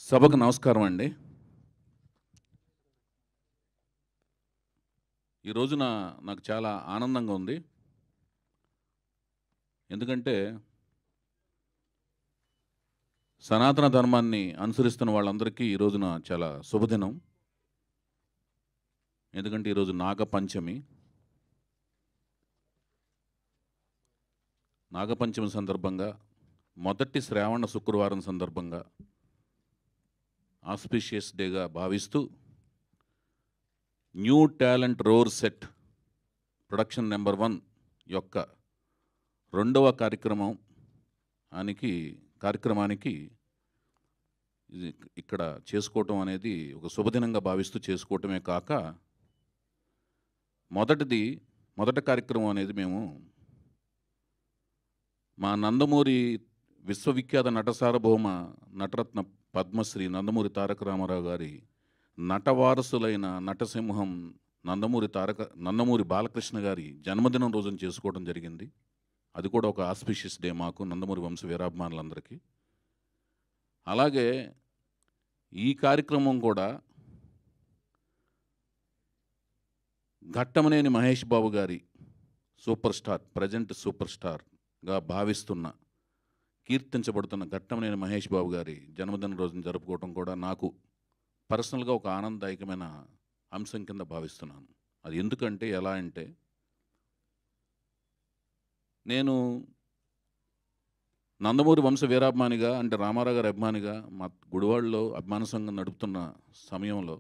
సభకు నమస్కారం అండి. ఈ రోజున నాకు చాలా ఆనందంగా ఉంది. ఎందుకంటే సనాతన ధర్మాన్ని అనుసరిస్తున్న వాళ్ళందరికీ ఈ రోజున చాలా శుభదినం. ఎందుకంటే ఈరోజు నాగపంచమి. నాగపంచమి సందర్భంగా మొదటి శ్రావణ శుక్రవారం సందర్భంగా ఆస్పిషియస్ డేగా భావిస్తూ new talent roar set production number 1 యొక్క రెండవ కార్యక్రమానికి ఇది ఇక్కడ చేసుకోవటం అనేది ఒక శుభదినంగా భావిస్తూ చేసుకోవటమే కాక మొదటి కార్యక్రమం అనేది మేము మా నందమూరి విశ్వవిఖ్యాత నటసార్వభౌమ నటరత్న పద్మశ్రీ నందమూరి తారక రామారావు గారి నటవారసులైన నటసింహం నందమూరి బాలకృష్ణ గారి జన్మదినం రోజున చేసుకోవడం జరిగింది. అది కూడా ఒక ఆస్పిషియస్ డే మాకు నందమూరి వంశ వీరాభిమానులందరికీ. అలాగే ఈ కార్యక్రమం కూడా ఘట్టమనేని మహేష్ బాబు గారి ప్రజెంట్ సూపర్ స్టార్గా భావిస్తున్న కీర్తించబడుతున్న ఘట్టమనేని మహేష్ బాబు గారి జన్మదిన రోజున జరుపుకోవడం కూడా నాకు పర్సనల్గా ఒక ఆనందదాయకమైన అంశం కింద భావిస్తున్నాను. అది ఎందుకంటే ఎలా అంటే నేను నందమూరి వంశ వీరాభిమానిగా అంటే రామారావు గారి అభిమానిగా మా గుడివాడలో అభిమాన సంఘం నడుపుతున్న సమయంలో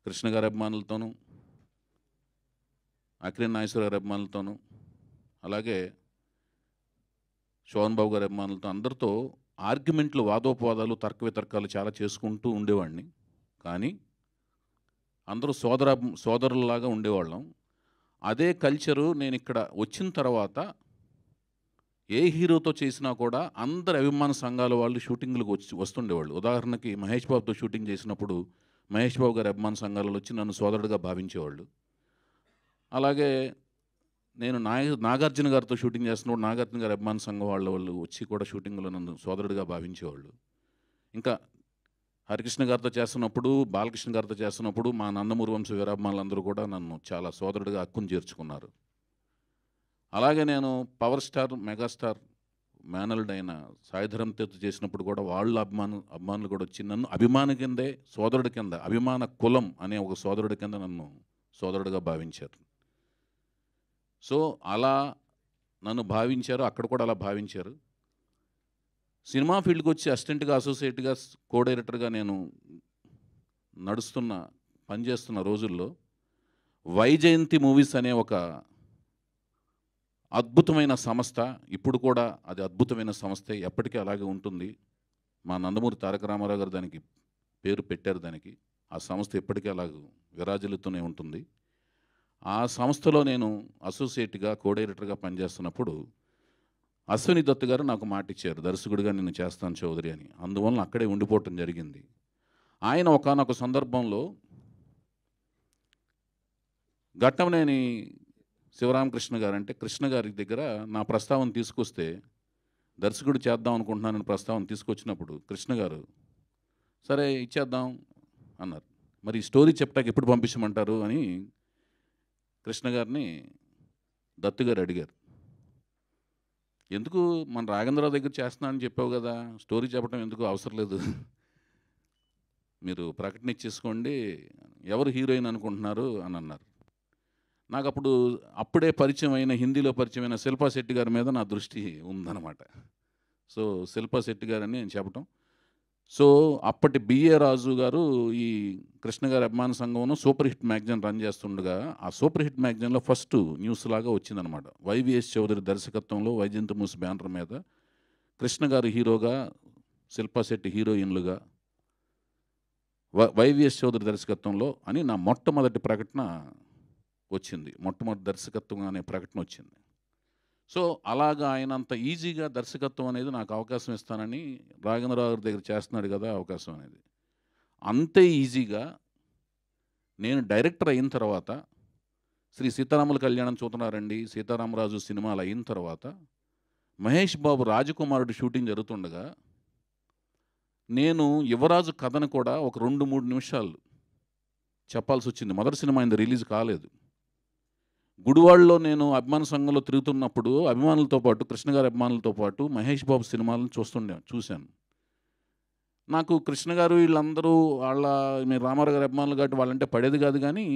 కృష్ణ గారి అభిమానులతోనూ అక్కినేని నాగేశ్వర గారి అభిమానులతోనూ అలాగే శోభన్ బాబు గారి అభిమానులతో అందరితో ఆర్గ్యుమెంట్లు వాదోపవాదాలు తర్క వితర్కాలు చాలా చేసుకుంటూ ఉండేవాడిని. కానీ అందరూ సోదరులలాగా ఉండేవాళ్ళం. అదే కల్చరు నేను ఇక్కడ వచ్చిన తర్వాత ఏ హీరోతో చేసినా కూడా అందరు అభిమాన సంఘాల వాళ్ళు షూటింగ్లకు వస్తుండేవాళ్ళు. ఉదాహరణకి మహేష్ బాబుతో షూటింగ్ చేసినప్పుడు మహేష్ బాబు గారి అభిమాన సంఘాలలో వచ్చి నన్ను సోదరుడిగా భావించేవాళ్ళు. అలాగే నేను నాగార్జున గారితో షూటింగ్ చేస్తున్నప్పుడు నాగార్జున గారి అభిమాన సంఘం వాళ్ళు వచ్చి కూడా షూటింగ్లో నన్ను సోదరుడిగా భావించేవాళ్ళు. ఇంకా హరికృష్ణ గారితో చేస్తున్నప్పుడు బాలకృష్ణ గారితో చేస్తున్నప్పుడు మా నందమూరి వంశ వీరాభిమానులందరూ కూడా నన్ను చాలా సోదరుడిగా హక్కును చేర్చుకున్నారు. అలాగే నేను పవర్ స్టార్ మెగాస్టార్ మేనల్డ్ అయిన సాయిధరం తేజ్ చేసినప్పుడు కూడా వాళ్ళ అభిమానులు కూడా వచ్చి నన్ను అభిమాని కిందే సోదరుడి కింద అభిమాన కులం అనే ఒక సోదరుడి కింద నన్ను సోదరుడిగా భావించారు. సో అలా నన్ను భావించారు, అక్కడ కూడా అలా భావించారు. సినిమా ఫీల్డ్కి వచ్చి అసిస్టెంట్గా అసోసియేట్గా కో డైరెక్టర్గా నేను పనిచేస్తున్న రోజుల్లో వైజయంతి మూవీస్ అనే ఒక అద్భుతమైన సంస్థ, ఇప్పుడు కూడా అది అద్భుతమైన సంస్థ, ఎప్పటికీ అలాగే ఉంటుంది. మా నందమూరి తారక రామారావు గారు దానికి పేరు పెట్టారు. దానికి ఆ సంస్థ ఎప్పటికీ అలాగ విరాజిల్లుతూనే ఉంటుంది. ఆ సంస్థలో నేను అసోసియేట్గా కో డైరెక్టర్గా పనిచేస్తున్నప్పుడు అశ్విని దత్ గారు నాకు మాట ఇచ్చారు, దర్శకుడిగా నేను చేస్తాను చౌదరి అని. అందువలన అక్కడే ఉండిపోవటం జరిగింది. ఆయన ఒకానొక సందర్భంలో ఘట్టమనేని శివరామకృష్ణ గారు అంటే కృష్ణ గారి దగ్గర నా ప్రస్తావన తీసుకొస్తే దర్శకుడు చేద్దాం అనుకుంటున్నానని ప్రస్తావన తీసుకొచ్చినప్పుడు కృష్ణ గారు సరే ఇచ్చేద్దాం అన్నారు. మరి స్టోరీ చెప్పటానికి ఎప్పుడు పంపించమంటారు అని కృష్ణ గారిని దత్తు గారు అడిగారు. ఎందుకు మన రాఘవేంద్రరావు దగ్గర చేస్తున్నానని చెప్పావు కదా, స్టోరీ చెప్పడం ఎందుకు అవసరం లేదు, మీరు ప్రకటన ఇచ్చేసుకోండి, ఎవరు హీరోయిన్ అనుకుంటున్నారు అని అన్నారు. నాకు అప్పుడే హిందీలో పరిచయమైన శిల్పా శెట్టి గారి మీద నా దృష్టి ఉందన్నమాట. సో శిల్పా శెట్టి గారని నేను చెప్పటం. సో అప్పటి బిఏ రాజు గారు ఈ కృష్ణ గారి అభిమాన సంఘంలో సూపర్ హిట్ మ్యాగజైన్ రన్ చేస్తుండగా ఆ సూపర్ హిట్ మ్యాగజైన్లో ఫస్ట్ న్యూస్ లాగా వచ్చిందనమాట. వైవిఎస్ చౌదరి దర్శకత్వంలో వైజయంతి మూవీస్ బ్యానర్ మీద కృష్ణ గారు హీరోగా, శిల్పా శెట్టి హీరోయిన్లుగా, వైవిఎస్ చౌదరి దర్శకత్వంలో అని నా మొట్టమొదటి ప్రకటన వచ్చింది. మొట్టమొదటి దర్శకత్వం అనే ప్రకటన వచ్చింది. సో అలాగా ఆయన అంత ఈజీగా దర్శకత్వం అనేది నాకు అవకాశం ఇస్తానని రాఘవేంద్రరావు గారి దగ్గర చేస్తున్నాడు కదా అవకాశం అనేది. అంతే ఈజీగా నేను డైరెక్టర్ అయిన తర్వాత శ్రీ సీతారాముల కళ్యాణం చూస్తున్నారండి, సీతారామరాజు సినిమాలు అయిన తర్వాత మహేష్ బాబు రాజకుమారుడు షూటింగ్ జరుగుతుండగా నేను 'యువరాజు' కథను కూడా ఒక 2, 3 నిమిషాలు చెప్పాల్సొచ్చింది. మొదటి సినిమా ఆయనది రిలీజ్ కాలేదు. గుడివాడలో నేను అభిమాన సంఘంలో తిరుగుతున్నప్పుడు అభిమానులతో పాటు, కృష్ణ గారి అభిమానులతో పాటు మహేష్ బాబు సినిమాలను చూశాను. నాకు కృష్ణ గారు వీళ్ళందరూ మీరు రామారావు గారి అభిమానులు కాబట్టి వాళ్ళంటే పడేది కాదు గానీ,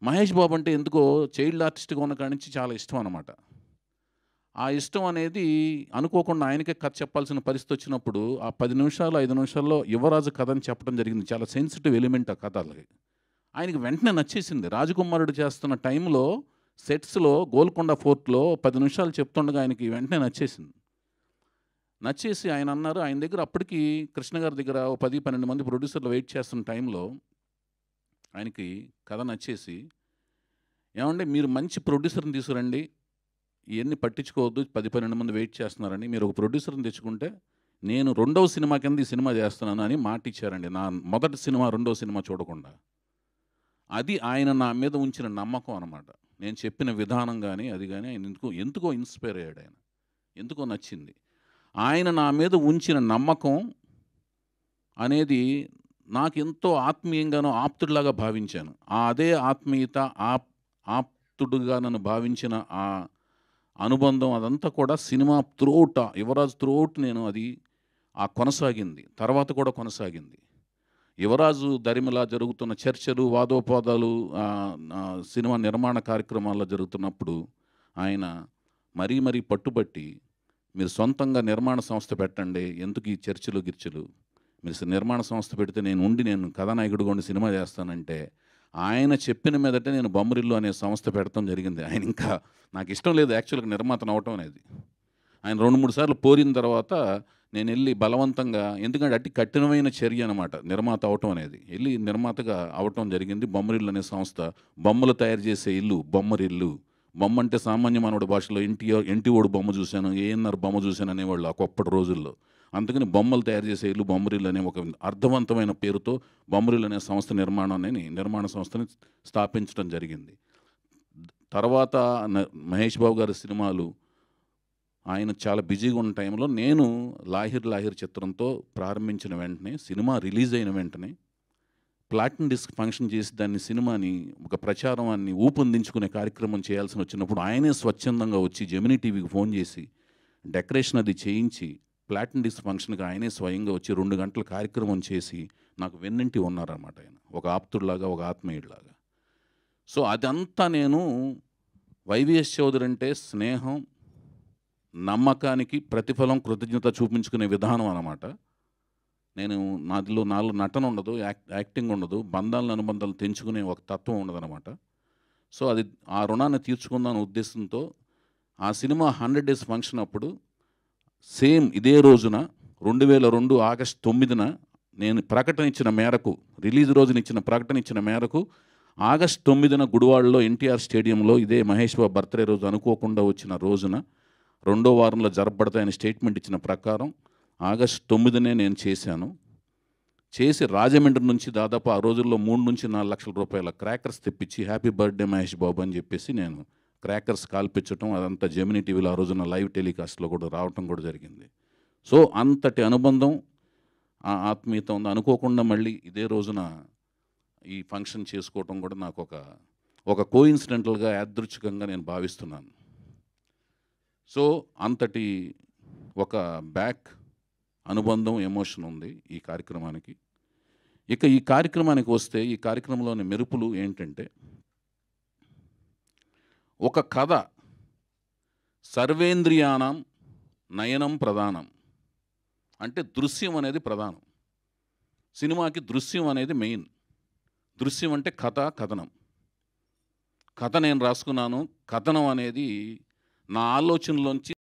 మహేష్ బాబు అంటే ఎందుకో చైల్డ్ ఆర్టిస్ట్‌గా ఉన్న కాడి నుంచి చాలా ఇష్టం అనమాట. ఆ ఇష్టం అనేది అనుకోకుండా ఆయనకే కథ చెప్పాల్సిన పరిస్థితి వచ్చినప్పుడు, ఆ 10 నిమిషాలు, 5 నిమిషాల్లో 'యువరాజు' కథని చెప్పడం జరిగింది. చాలా సెన్సిటివ్ ఎలిమెంట్ ఆ కథ అలాగే. ఆయనకి వెంటనే నచ్చేసింది. 'రాజకుమారుడు' చేస్తున్న టైంలో సెట్స్‌లో గోల్కొండ ఫోర్ట్‌లో 10 నిమిషాలు చెప్తుండగా ఆయనకి వెంటనే నచ్చేసింది. నచ్చేసి ఆయన అన్నారు, ఆయన దగ్గర అప్పటికి కృష్ణ గారి దగ్గర ఓ 10, 12 మంది ప్రొడ్యూసర్లు వెయిట్ చేస్తున్న టైంలో ఆయనకి కథ నచ్చేసి, "ఏవండీ మీరు మంచి ప్రొడ్యూసర్‌ని తీసుకురండి. ఇయన్నీ పట్టించుకోవద్దు. 10, 12 మంది వెయిట్ చేస్తున్నారని. మీరు ఒక ప్రొడ్యూసర్‌ని తెచ్చుకుంటే, నేను రెండవ సినిమా కింద ఈ సినిమా చేస్తున్నాను" అని మాటిచ్చారండి. నా మొదటి సినిమా, రెండవ సినిమా చూడకుండా. అది ఆయన నా మీద ఉంచిన నమ్మకం అనమాట. నేను చెప్పిన విధానం గానీ, అది గానీ ఆయన ఎందుకో ఇన్‌స్పైర్ అయ్యాడాయన. ఎందుకో నచ్చింది. ఆయన నా మీద ఉంచిన నమ్మకం అనేది నాకెంతో ఆత్మీయంగానో, ఆప్తుడిలాగా భావించాను. అదే ఆత్మీయత, ఆప్తుడుగా నన్ను భావించిన ఆ అనుబంధం అదంతా కూడా సినిమా త్రూఅవుట్, 'యువరాజు' త్రూఅవుట్ నేను అది కొనసాగింది. తర్వాత కూడా కొనసాగింది. 'యువరాజు' దరిమిలా జరుగుతున్న చర్చలు, వాదోపవాదాలు సినిమా నిర్మాణ కార్యక్రమాల్లో జరుగుతున్నప్పుడు ఆయన మరీ పట్టుబట్టి, "మీరు సొంతంగా నిర్మాణ సంస్థ పెట్టండి. ఎందుకు ఈ చర్చలు, గిర్చలు. మీరు నిర్మాణ సంస్థ పెడితే నేను కథానాయకుడిగా ఉండి సినిమా చేస్తానంటే", ఆయన చెప్పిన మీదటే నేను 'బొమ్మరిల్లు' అనే సంస్థ పెడతాం జరిగింది. ఆయన ఇంకా నాకిష్టం లేదు యాక్చువల్‌గా నిర్మాతను అవ్వటం అనేది. ఆయన 2, 3 సార్లు పోరిన తర్వాత నేనెళ్ళి బలవంతంగా, ఎందుకంటే అతి కఠినమైన చర్య అనమాట నిర్మాత అవ్వటం అనేది. ఎళ్ళి నిర్మాతగా అవ్వటం జరిగింది. 'బొమ్మరిల్లు' అనే సంస్థ. బొమ్మలు తయారు చేసే ఇల్లు బొమ్మరిల్లు. బొమ్మ అంటే సామాన్య మానవుడి భాషలో ఎన్టీఓడు బొమ్మ చూశాను, ఏఎన్ఆర్ బొమ్మ చూశాను అనేవాళ్ళు ఒకప్పటి రోజుల్లో. అందుకని బొమ్మలు తయారు చేసే ఇల్లు బొమ్మరిల్లు అనే ఒక అర్థవంతమైన పేరుతో 'బొమ్మరిల్లు' అనే నిర్మాణ సంస్థని స్థాపించడం జరిగింది. తర్వాత మహేష్ బాబు గారి సినిమాలు ఆయన చాలా బిజీగా ఉన్న టైంలో నేను 'లాహిర్ లాహిర్' చిత్రంతో ప్రారంభించిన వెంటనే, సినిమా రిలీజ్ అయిన వెంటనే ప్లాటినం డిస్క్ ఫంక్షన్ చేసి దాన్ని సినిమాని ఒక ప్రచారాన్ని ఊపందించుకునే కార్యక్రమం చేయాల్సి వచ్చినప్పుడు ఆయనే స్వచ్ఛందంగా వచ్చి జెమినీ టీవీకి ఫోన్ చేసి డెకరేషన్ అది చేయించి ప్లాటినం డిస్క్ ఫంక్షన్కి ఆయనే స్వయంగా వచ్చి 2 గంటల కార్యక్రమం చేసి నాకు వెన్నంటి ఉన్నారన్నమాట ఆయన. ఒక ఆప్తుడిలాగా, ఒక ఆత్మీయుడిలాగా. సో అదంతా నేను వైవిఎస్ చౌదరి అంటే స్నేహం, నమ్మకానికి ప్రతిఫలం, కృతజ్ఞత చూపించుకునే విధానం అన్నమాట. నాలో నటన ఉండదు, యాక్టింగ్ ఉండదు, బంధాలను అనుబంధాలు తెంచుకునే ఒక తత్వం ఉండదన్నమాట. సో అది ఆ రుణాన్ని తీర్చుకుందాం ఉద్దేశంతో ఆ సినిమా 100 డేస్ ఫంక్షన్ అప్పుడు సేమ్ ఇదే రోజున 2002 ఆగస్టు 9న నేను ప్రకటన ఇచ్చిన మేరకు, రిలీజ్ రోజున ఇచ్చిన ప్రకటన ఇచ్చిన మేరకు ఆగస్టు 9న గుడివాడలో ఎన్టీఆర్ స్టేడియంలో ఇదే మహేష్ బాబు బర్త్డే రోజు అనుకోకుండా వచ్చిన రోజున 2వ వారంలో జరపబడతాయని స్టేట్మెంట్ ఇచ్చిన ప్రకారం ఆగస్టు 9నే నేను చేశాను. చేసి రాజమండ్రి నుంచి దాదాపు ఆ రోజుల్లో 3-4 లక్షల రూపాయల క్రాకర్స్ తెప్పించి హ్యాపీ బర్త్డే మహేష్ బాబు అని చెప్పేసి నేను క్రాకర్స్ కాల్పించడం, అదంతా జెమినీ టీవీలో ఆ రోజున లైవ్ టెలికాస్ట్లో కూడా రావటం కూడా జరిగింది. సో అంతటి అనుబంధం, ఆత్మీయత ఉంది. అనుకోకుండా మళ్ళీ ఇదే రోజున ఈ ఫంక్షన్ చేసుకోవటం కూడా నాకు ఒక కోఇన్సిడెంటల్గా, యాదృచ్ఛికంగా నేను భావిస్తున్నాను. సో అంతటి ఒక బ్యాక్ అనుబంధం, ఎమోషన్ ఉంది ఈ కార్యక్రమానికి. ఇక ఈ కార్యక్రమానికి వస్తే, ఈ కార్యక్రమంలోని మెరుపులు ఏంటంటే, ఒక కథ సర్వేంద్రియాణం నయనం ప్రధానం. అంటే దృశ్యం అనేది ప్రధానం. సినిమాకి దృశ్యం అనేది మెయిన్. దృశ్యం అంటే కథనం. కథ నేను రాసుకున్నాను. కథనం అనేది నా ఆలోచనలోంచి